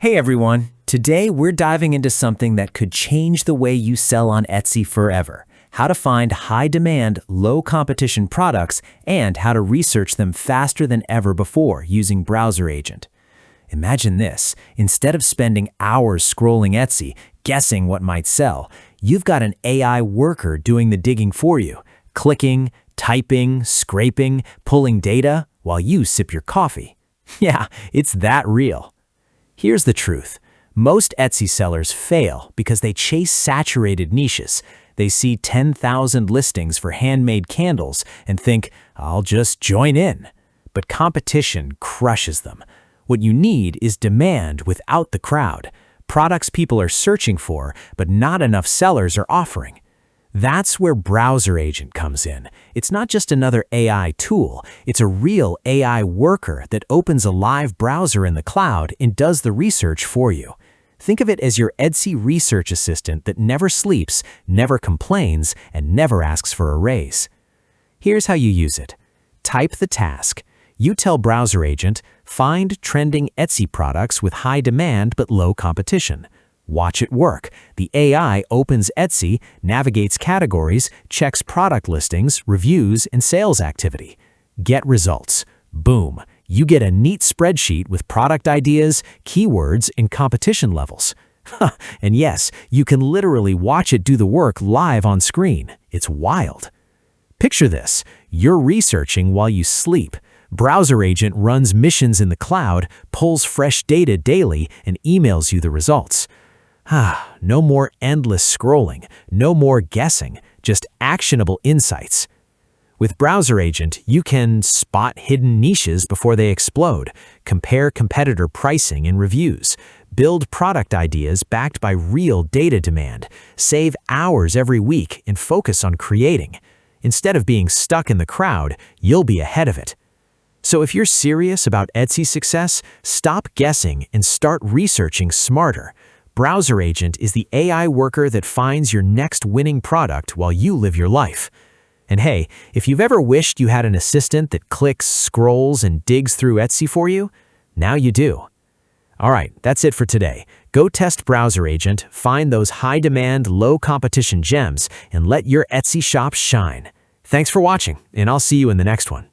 Hey everyone! Today we're diving into something that could change the way you sell on Etsy forever. How to find high-demand, low-competition products and how to research them faster than ever before using BrowserAgent. Imagine this. Instead of spending hours scrolling Etsy, guessing what might sell, you've got an AI worker doing the digging for you, clicking, typing, scraping, pulling data while you sip your coffee. Yeah, it's that real. Here's the truth. Most Etsy sellers fail because they chase saturated niches. They see 10,000 listings for handmade candles and think, I'll just join in. But competition crushes them. What you need is demand without the crowd. Products people are searching for, but not enough sellers are offering. That's where BrowserAgent comes in. It's not just another AI tool. It's a real AI worker that opens a live browser in the cloud and does the research for you. Think of it as your Etsy research assistant that never sleeps, never complains, and never asks for a raise. Here's how you use it. Type the task. You tell BrowserAgent, find trending Etsy products with high demand but low competition. Watch it work. The AI opens Etsy, navigates categories, checks product listings, reviews, and sales activity. Get results. Boom. You get a neat spreadsheet with product ideas, keywords, and competition levels. And yes, you can literally watch it do the work live on screen. It's wild. Picture this. You're researching while you sleep. BrowserAgent runs missions in the cloud, pulls fresh data daily, and emails you the results. No more endless scrolling, no more guessing, just actionable insights. With BrowserAgent, you can spot hidden niches before they explode, compare competitor pricing and reviews, build product ideas backed by real data demand, save hours every week and focus on creating. Instead of being stuck in the crowd, you'll be ahead of it. So if you're serious about Etsy success, stop guessing and start researching smarter. BrowserAgent is the AI worker that finds your next winning product while you live your life. And hey, if you've ever wished you had an assistant that clicks, scrolls, and digs through Etsy for you, now you do. All right, that's it for today. Go test BrowserAgent, find those high-demand, low-competition gems, and let your Etsy shop shine. Thanks for watching, and I'll see you in the next one.